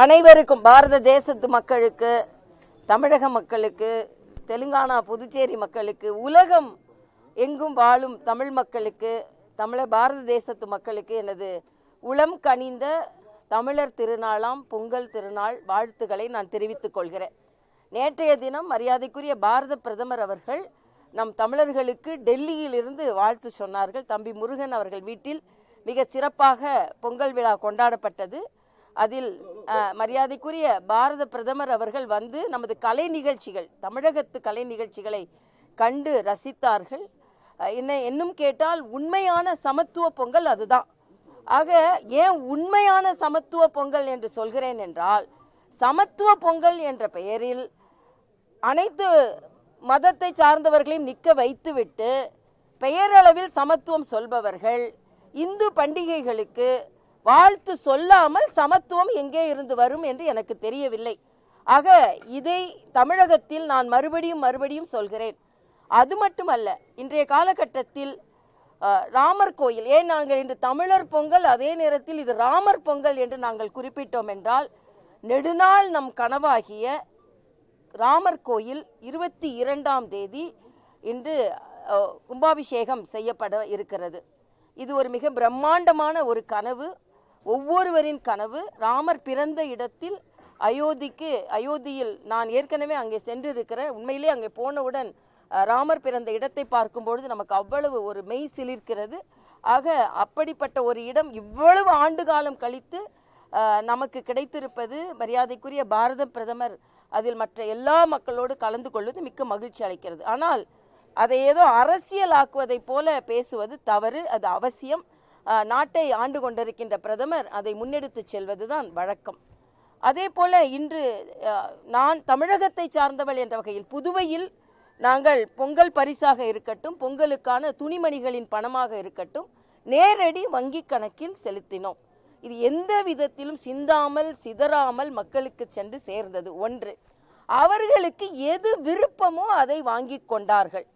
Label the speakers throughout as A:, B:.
A: அனைவருக்கும், பாரத தேசத்து மக்களுக்கு, தமிழக மக்களுக்கு, தெலுங்கானா புதுச்சேரி மக்களுக்கு, உலகம் எங்கும் வாழும் தமிழ் மக்களுக்கு, பாரத தேசத்து மக்களுக்கு எனது உளம் கனிந்த தமிழர் திருநாளாம் பொங்கல் திருநாள் வாழ்த்துக்களை நான் தெரிவித்துக் கொள்கிறேன். நேற்றைய தினம் மரியாதைக்குரிய பாரத பிரதமர் அவர்கள் நம் தமிழர்களுக்கு டெல்லியில் இருந்து வாழ்த்து சொன்னார்கள். தம்பி முருகன் அவர்கள் வீட்டில் மிக சிறப்பாக பொங்கல் விழா கொண்டாடப்பட்டது. அதில் மரியாதைக்குரிய பாரத பிரதமர் அவர்கள் வந்து நமது கலை நிகழ்ச்சிகள், தமிழகத்து கலை நிகழ்ச்சிகளை கண்டு ரசித்தார்கள். இன்னும் கேட்டால் உண்மையான சமத்துவ பொங்கல் அதுதான். ஆக ஏன் உண்மையான சமத்துவ பொங்கல் என்று சொல்கிறேன் என்றால், சமத்துவ பொங்கல் என்ற பெயரில் அனைத்து மதத்தை சார்ந்தவர்களையும் நிற்க வைத்துவிட்டு பெயரளவில் சமத்துவம் சொல்பவர்கள் இந்து பண்டிகைகளுக்கு வாழ்த்து சொல்லாமல் சமத்துவம் எங்கே இருந்து வரும் என்று எனக்கு தெரியவில்லை. ஆக இதை தமிழகத்தில் நான் மறுபடியும் சொல்கிறேன். அது மட்டுமல்ல, இன்றைய காலகட்டத்தில் ராமர் கோயில், ஏன் நாங்கள் இன்று தமிழர் பொங்கல் அதே நேரத்தில் இது ராமர் பொங்கல் என்று நாங்கள் குறிப்பிட்டோம் என்றால், நெடுநாள் நம் கனவாகிய ராமர் கோயில் 22ஆம் தேதி இன்று கும்பாபிஷேகம் செய்யப்பட இருக்கிறது. இது ஒரு மிக பிரம்மாண்டமான ஒரு கனவு, ஒவ்வொருவரின் கனவு. ராமர் பிறந்த இடத்தில் அயோத்தியில் நான் ஏற்கனவே அங்கே சென்றிருக்கிறேன். உண்மையிலே அங்கே போனவுடன் ராமர் பிறந்த இடத்தை பார்க்கும்பொழுது நமக்கு அவ்வளவு ஒரு மெய் சிலிர்க்கிறது. ஆக அப்படிப்பட்ட ஒரு இடம் இவ்வளவு ஆண்டு காலம் கழித்து நமக்கு கிடைத்திருப்பது, மரியாதைக்குரிய பாரத பிரதமர் அதில் மற்ற எல்லா மக்களோடு கலந்து கொள்வது மிக்க மகிழ்ச்சி அளிக்கிறது. ஆனால் அதை ஏதோ அரசியலாக்குவதை போல பேசுவது தவறு, அது அவசியம். நாட்டை ஆண்டு கொண்டிருக்கின்ற பிரதமர் அதை முன்னெடுத்து செல்வதுதான் வழக்கம். அதே போல இன்று நான் தமிழகத்தை சார்ந்தவள் என்ற வகையில் புதுவையில் நாங்கள் பொங்கல் பரிசாக இருக்கட்டும், பொங்கலுக்கான துணிமணிகளின் பணமாக இருக்கட்டும், நேரடி வங்கி கணக்கில் செலுத்தினோம். இது எந்த விதத்திலும் சிந்தாமல் சிதறாமல் மக்களுக்கு சென்று சேர்ந்தது. ஒன்று, அவர்களுக்கு எது விருப்பமோ அதை வாங்கி கொண்டார்கள்.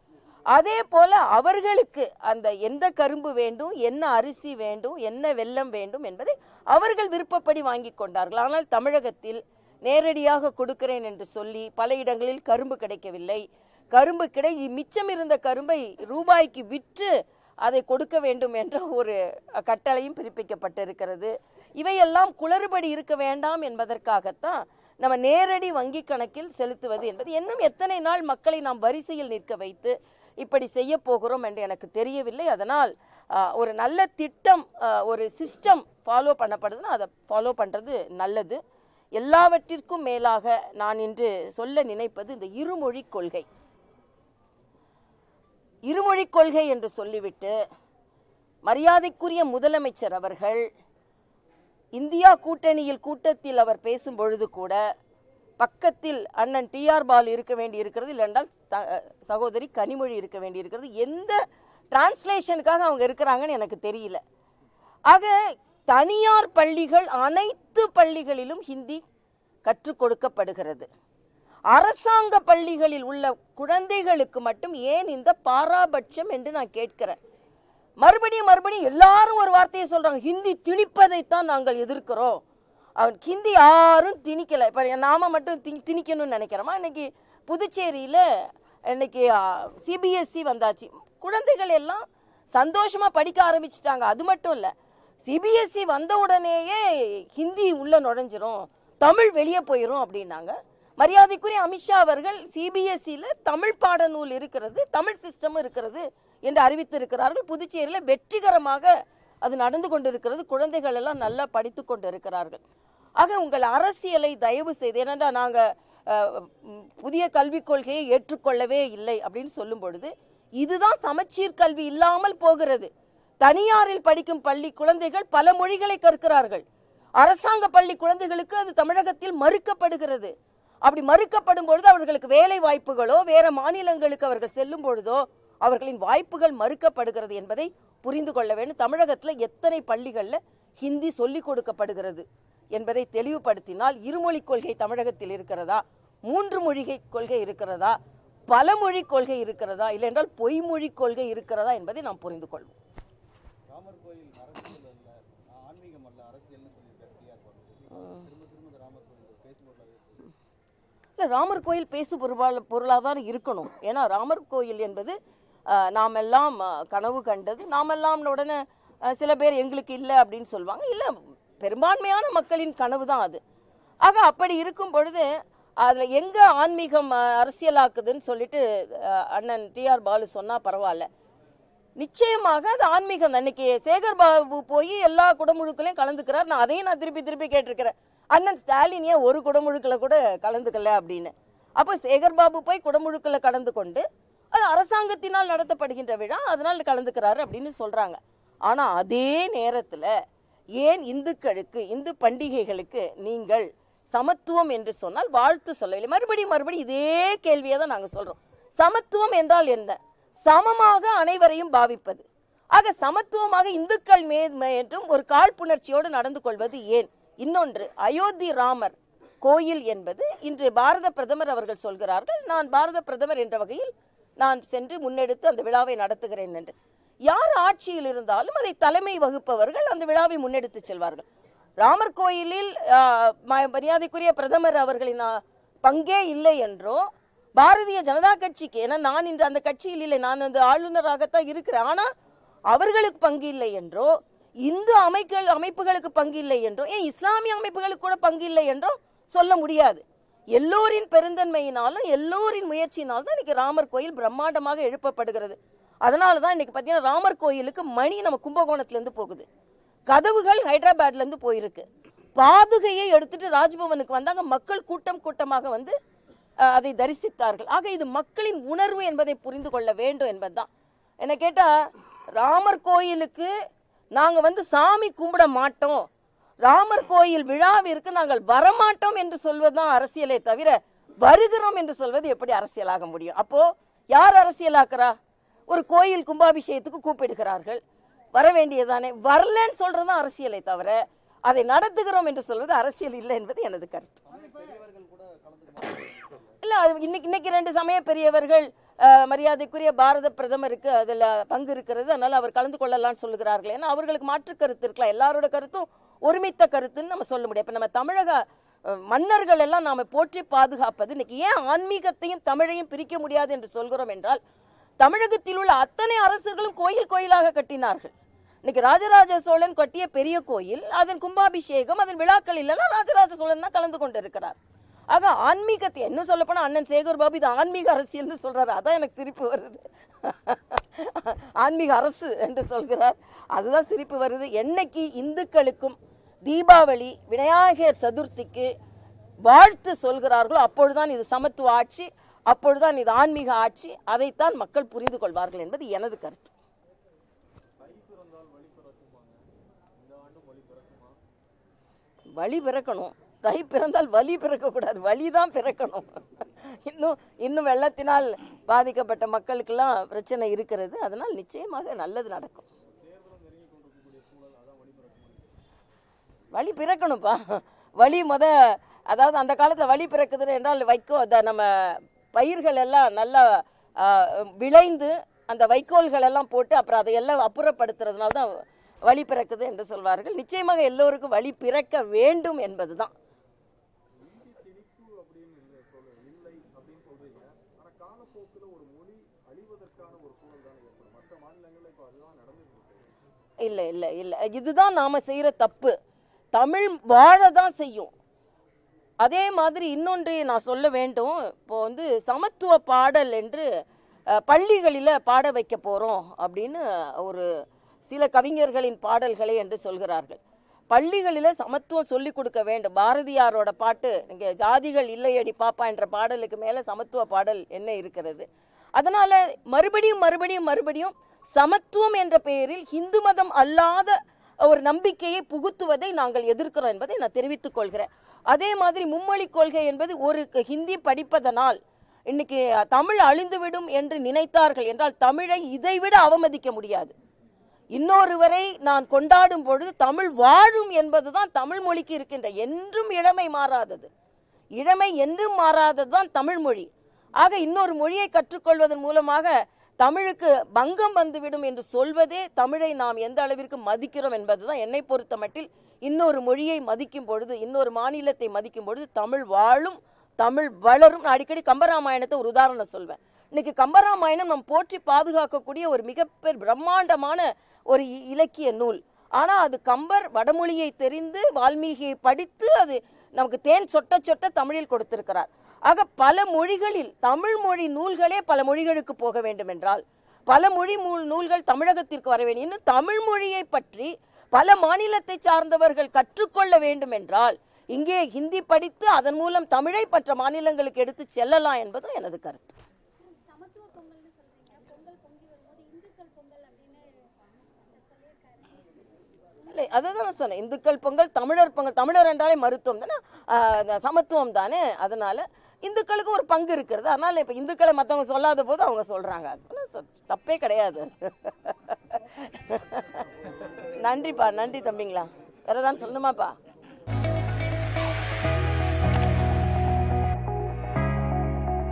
A: அதே போல அவர்களுக்கு அந்த எந்த கரும்பு வேண்டும், என்ன அரிசி வேண்டும், என்ன வெல்லம் வேண்டும் என்பதை அவர்கள் விருப்பப்படி வாங்கி கொண்டார்கள். ஆனால் தமிழகத்தில் நேரடியாக கொடுக்கிறேன் என்று சொல்லி பல இடங்களில் கரும்பு கிடைக்கவில்லை. மிச்சம் இருந்த கரும்பை ரூபாய்க்கு விற்று அதை கொடுக்க வேண்டும் என்ற ஒரு கட்டளையும் பிறப்பிக்கப்பட்டிருக்கிறது. இவையெல்லாம் குளறுபடி இருக்க வேண்டாம் என்பதற்காகத்தான் நம்ம நேரடி வங்கி கணக்கில் செலுத்துவது என்பது. இன்னும் எத்தனை நாள் மக்களை நாம் வரிசையில் நிற்க வைத்து இப்படி செய்ய போகிறோம் என்று எனக்கு தெரியவில்லை. அதனால் ஒரு நல்ல திட்டம், ஒரு சிஸ்டம் ஃபாலோ பண்ணப்படுதுன்னா அதை ஃபாலோ பண்றது நல்லது. எல்லாவற்றிற்கும் மேலாக நான் இன்று சொல்ல நினைப்பது இந்த இருமொழி கொள்கை. இருமொழி கொள்கை என்று சொல்லிவிட்டு மரியாதைக்குரிய முதலமைச்சர் அவர்கள் இந்தியா கூட்டத்தில் அவர் பேசும் பொழுது கூட பக்கத்தில் அண்ணன் TR பாலு இருக்க வேண்டி இருக்கிறது, இல்லைன்றால் சகோதரி கனிமொழி இருக்க வேண்டி இருக்கிறது. எந்த டிரான்ஸ்லேஷனுக்காக அவங்க இருக்கிறாங்கன்னு எனக்கு தெரியல. ஆக தனியார் பள்ளிகள், அனைத்து பள்ளிகளிலும் ஹிந்தி கற்றுக் கொடுக்கப்படுகிறது. அரசாங்க பள்ளிகளில் உள்ள குழந்தைகளுக்கு மட்டும் ஏன் இந்த பாராபட்சம் என்று நான் கேட்கிறேன். மறுபடியும் எல்லாரும் ஒரு வார்த்தையை சொல்றாங்க, ஹிந்தி திணிப்பதைத்தான் நாங்கள் எதிர்க்கிறோம். ஹிந்தி யாரும் திணிக்கல. இப்ப நாம மட்டும் திணிக்கணும்னு நினைக்கிறோமா? இன்னைக்கு புதுச்சேரியில இன்னைக்கு CBSE வந்தாச்சு. குழந்தைகள் எல்லாம் சந்தோஷமா படிக்க ஆரம்பிச்சுட்டாங்க. அது மட்டும் இல்ல, CBSE வந்த உடனேயே ஹிந்தி உள்ள நுழைஞ்சிரும், தமிழ் வெளியே போயிரும் அப்படின்னாங்க. மரியாதைக்குரிய அமித்ஷா அவர்கள் CBSEல தமிழ் பாடநூல் இருக்கிறது, தமிழ் சிஸ்டம் இருக்கிறது என்று அறிவித்திருக்கிறார்கள். புதுச்சேரியில வெற்றிகரமாக அது நடந்து கொண்டிருக்கிறது. குழந்தைகள் எல்லாம் நல்லா படித்து கொண்டு இருக்கிறார்கள். ஆக உங்கள் அரசியலை தயவு செய்து, ஏனென்றா நாங்க புதிய கல்விக் கொள்கையை ஏற்றுக்கொள்ளவே இல்லை அப்படின்னு சொல்லும் பொழுது இதுதான் சமச்சீர் கல்வி இல்லாமல் போகிறது. தனியாரில் படிக்கும் பள்ளி குழந்தைகள் பல மொழிகளை கற்கிறார்கள். அரசாங்க பள்ளி குழந்தைகளுக்கு அது தமிழகத்தில் மறுக்கப்படுகிறது. அப்படி மறுக்கப்படும் பொழுது அவர்களுக்கு வேலை வாய்ப்புகளோ வேற மாநிலங்களுக்கு அவர்கள் செல்லும் பொழுதோ அவர்களின் வாய்ப்புகள் மறுக்கப்படுகிறது என்பதை புரிந்து கொள்ள வேண்டும். தமிழகத்துல எத்தனை பள்ளிகள்ல ஹிந்தி சொல்லிக் கொடுக்கப்படுகிறது என்பதை தெளிவுபடுத்தினால், இருமொழி கொள்கை தமிழகத்தில் இருக்கிறதா, 3 மொழி கொள்கை இருக்கிறதா, பல மொழி கொள்கை இருக்கிறதா, இல்லை என்றால் பொய்மொழி கொள்கை இருக்கிறதா என்பதை நாம் புரிந்து கொள்வோம். ராமர் கோயில் அரசியல் அல்ல, ஆன்மீகம் அல்ல, அரசியல் இல்ல, ராமர் கோயில் பேசு பொருளாதான் இருக்கணும். ஏன்னா ராமர் கோயில் என்பது நாமெல்லாம் கனவு கண்டது. நாமெல்லாம் உடனே சில பேர் எங்களுக்கு இல்லை அப்படின்னு சொல்லுவாங்க. இல்ல, பெரும்பான்மையான மக்களின் கனவு தான் அது. ஆக அப்படி இருக்கும் பொழுது அதுல எங்க ஆன்மீகம் அரசியலாக்குதுன்னு சொல்லிட்டு அண்ணன் டி.ஆர். பாலு சொன்னா பரவாயில்ல. நிச்சயமாக அது ஆன்மீகம். அன்னைக்கு சேகர் பாபு போய் எல்லா குடமுழுக்களையும் கலந்துக்கிறார். நான் அதையும் திருப்பி கேட்டிருக்கிறேன். அண்ணன் ஸ்டாலின் ஏன் ஒரு குடமுழுக்கல கூட கலந்துக்கல அப்படின்னு. அப்ப சேகர் பாபு போய் குடமுழுக்கல கலந்து கொண்டு அது அரசாங்கத்தினால் நடத்தப்படுகின்ற விழா, அதனால கலந்துக்கிறாரு அப்படின்னு சொல்றாங்க. ஆனா அதே நேரத்துல ஏன் இந்துக்களுக்கு, இந்து பண்டிகைகளுக்கு நீங்கள் சமத்துவம் என்று சொன்னால் வாழ்த்து சொல்லவில்லை? மறுபடியும் இதே கேள்வியை தான் நாங்க சொல்றோம். சமத்துவம் என்றால் என்ன? சமமாக அனைவரையும் பாவிப்பது. ஆக சமத்துவமாக இந்துக்கள் என்றும் ஒரு காழ்ப்புணர்ச்சியோடு நடந்து கொள்வது ஏன்? இன்னொன்று, அயோத்தி ராமர் கோயில் என்பது இன்று பாரத பிரதமர் அவர்கள் சொல்கிறார்கள், நான் பாரத பிரதமர் என்ற வகையில் நான் சென்று முன்னெடுத்து அந்த விழாவை நடத்துகிறேன் என்று. யார் ஆட்சியில் இருந்தாலும் அதை தலைமை வகுப்பவர்கள் அந்த விழாவை முன்னெடுத்து செல்வார்கள். ராமர் கோயிலில் மரியாதைக்குரிய பிரதமர் அவர்களின் பங்கே இல்லை என்றோ, பாரதிய ஜனதா கட்சிக்கு, ஏன்னா நான் இன்று அந்த கட்சியில் இல்லை, நான் அந்த ஆளுநராகத்தான் இருக்கிறேன், ஆனா அவர்களுக்கு பங்கு இல்லை என்றோ, இந்து அமைப்புகளுக்கு பங்கு இல்லை என்றோ, ஏன் இஸ்லாமிய அமைப்புகளுக்கு கூட பங்கு இல்லை என்றோ சொல்ல முடியாது. எல்லோரின் பெருந்தன்மையினாலும் எல்லோரின் முயற்சியினாலும் தான் இன்னைக்கு ராமர் கோயில் பிரம்மாண்டமாக எழுப்பப்படுகிறது. அதனாலதான் இன்னைக்கு பாத்தீங்கன்னா ராமர் கோயிலுக்கு மணி நம்ம கும்பகோணத்துல இருந்து போகுது, கதவுகள் ஹைதராபாத்ல இருந்து போயிருக்கு. பாதுகையை எடுத்துட்டு ராஜ்பவனுக்கு வந்தாங்க. மக்கள் கூட்டமாக வந்து அதை தரிசித்தார்கள். ஆக இது மக்களின் உணர்வு என்பதை புரிந்து கொள்ள வேண்டும் என்பதுதான். என்ன கேட்டா, ராமர் கோயிலுக்கு நாங்க வந்து சாமி கும்பிட மாட்டோம், ராமர் கோயில் விழாவிற்கு நாங்கள் வரமாட்டோம் என்று சொல்வதுதான் அரசியலை தவிர, வருகிறோம் என்று சொல்வது எப்படி அரசியலாக முடியும்? அப்போ யார் அரசியலாக்குறா? ஒரு கோயில் கும்பாபிஷேகத்துக்கு கூப்பிடுகிறார்கள், வர வேண்டியதானே. வரலன்னு சொல்றதுதான் அரசியலை தவிர, அதை நடத்துகிறோம் என்று சொல்வது அரசியல் இல்லை என்பது எனது கருத்து. இல்ல, இன்னைக்கு 2 சமய பெரியவர்கள் மரியாதைக்குரிய பாரத பிரதமருக்கு அதுல பங்கு இருக்கிறது, அதனால அவர் கலந்து கொள்ளலாம்னு சொல்லுகிறார்கள். ஏன்னா அவர்களுக்கு மாற்று கருத்து இருக்கலாம். எல்லாரோட கருத்தும் ஒருமித்த கருத்துன்னு நம்ம சொல்ல முடியும். இப்ப நம்ம தமிழக மன்னர்கள் எல்லாம் நாம போற்றி பாதுகாப்பது, இன்னைக்கு ஏன் ஆன்மீகத்தையும் தமிழையும் பிரிக்க முடியாது என்று சொல்கிறோம் என்றால், தமிழகத்தில் உள்ள அத்தனை அரசர்களும் கோயிலாக கட்டினார்கள். இன்னைக்கு ராஜராஜ சோழன் கட்டிய பெரிய கோயில், அதன் கும்பாபிஷேகம், அதன் விழாக்கள் இல்லைன்னா ராஜராஜ சோழன் தான் கலந்து கொண்டிருக்கிறார். ஆக ஆன்மீகத்தை என்ன சொல்ல போனா, அண்ணன் சேகர் பாபு இது ஆன்மீக அரசியல் சொல்றாரு, அதான் எனக்கு சிரிப்பு வருது. ஆன்மீக அரசு என்று சொல்கிறார், அதுதான் சிரிப்பு வருது. என்னைக்கு இந்துக்களுக்கும் தீபாவளி, விநாயகர் சதுர்த்திக்கு வாழ்த்து சொல்கிறார்களோ அப்பொழுதுதான் இது சமத்துவ ஆட்சி, அப்பொழுதுதான் இது ஆன்மீக ஆட்சி. அதைத்தான் மக்கள் புரிந்து கொள்வார்கள் என்பது எனது கருத்து. வழி பிறக்கணும். தை பிறந்தால் வலி பிறக்க கூடாது, வலிதான் பிறக்கணும். இன்னும் வெள்ளத்தினால் பாதிக்கப்பட்ட மக்களுக்கெல்லாம் பிரச்சனை இருக்கிறது. அதனால் நிச்சயமாக நல்லது நடக்கும். வலி பிறக்கணும்ப்பா. வலி அதாவது அந்த காலத்துல வலி பிறக்குதுன்னு என்றால் நம்ம பயிர்கள் எல்லாம் நல்லா விளைந்து அந்த வைக்கோல்கள் எல்லாம் போட்டு அப்புறம் அதையெல்லாம் அப்புறப்படுத்துறதுனால தான் வலி பிறக்குது என்று சொல்வார்கள். நிச்சயமாக எல்லோருக்கும் வலி பிறக்க வேண்டும் என்பதுதான். இல்ல இல்ல இல்ல, இதுதான் நாம செய்யற தப்பு. தமிழ் வாழதான் செய்யும். அதே மாதிரி இன்னொன்று நான் சொல்ல வேண்டும். இப்போ வந்து சமத்துவ பாடல் என்று பள்ளிகளில பாட வைக்க போறோம் அப்படின்னு ஒரு சில கவிஞர்களின் பாடல்களை என்று சொல்கிறார்கள். பள்ளிகளில சமத்துவம் சொல்லி கொடுக்க வேண்டும். பாரதியாரோட பாட்டு, நீங்க ஜாதிகள் இல்லையடி பாப்பா என்ற பாடலுக்கு மேல சமத்துவ பாடல் என்ன இருக்கிறது? அதனால மறுபடியும் சமத்துவம் என்ற பெயரில் இந்து மதம் அல்லாத ஒரு நம்பிக்கையை புகுத்துவதை நாங்கள் எதிர்க்கிறோம் என்பதை நான் தெரிவித்துக் கொள்கிறேன். அதே மாதிரி மும்மொழி கொள்கை என்பது ஒரு ஹிந்தி படிப்பதனால் இன்னைக்கு தமிழ் அழிந்துவிடும் என்று நினைத்தார்கள் என்றால் தமிழை இதைவிட அவமதிக்க முடியாது. இன்னொருவரை நான் கொண்டாடும் பொழுது தமிழ் வாழும் என்பதுதான் தமிழ் மொழிக்கு இருக்கின்ற என்றும் இளமை மாறாதது. இளமை என்றும் மாறாததுதான் தமிழ் மொழி. ஆக இன்னொரு மொழியை கற்றுக்கொள்வதன் மூலமாக தமிழுக்கு பங்கம் வந்துவிடும் என்று சொல்வதே தமிழை நாம் எந்த அளவிற்கு மதிக்கிறோம் என்பதுதான் என்னை பொறுத்த மட்டில் இன்னொரு மொழியை மதிக்கும் பொழுது, இன்னொரு மாநிலத்தை மதிக்கும் பொழுது தமிழ் வாழும், தமிழ் வளரும். நான் அடிக்கடி கம்பராமாயணத்தை ஒரு உதாரணம் சொல்வேன். இன்னைக்கு கம்பராமாயணம் நம் போற்றி பாதுகாக்கக்கூடிய ஒரு மிகப்பெரிய பிரம்மாண்டமான ஒரு இலக்கிய நூல். ஆனா அது கம்பர் வடமொழியை தெரிந்து வால்மீகியை படித்து அது நமக்கு தேன் சொட்ட சொட்ட தமிழில் கொடுத்திருக்கிறார். ஆக பல மொழிகளில் தமிழ் மொழி நூல்களே பல மொழிகளுக்கு போக வேண்டும் என்றால், பல மொழி நூல்கள் தமிழகத்திற்கு வர வேண்டும். இன்னும் தமிழ் மொழியை பற்றி பல மாநிலத்தை சார்ந்தவர்கள் கற்றுக்கொள்ள வேண்டும் என்றால் இங்கே ஹிந்தி படித்து அதன் மூலம் தமிழை மற்ற மாநிலங்களுக்கு எடுத்து செல்லலாம் என்பதும் எனது கருத்து. அதான் சொன்னேன், இந்துக்கள் பொங்கல், தமிழர் பொங்கல். தமிழர் என்றாலே மருத்துவம் தானே, சமத்துவம் தானே. அதனால இந்துக்களுக்கு ஒரு பங்கு இருக்கிறது. அதனால இப்ப இந்துக்களை மற்றவங்க சொல்லாத போது அவங்க சொல்றாங்க, தப்பே கிடையாது. நன்றிப்பா, நன்றி தம்பிங்களா. வேற ஏதாவது சொல்லணுமாப்பா?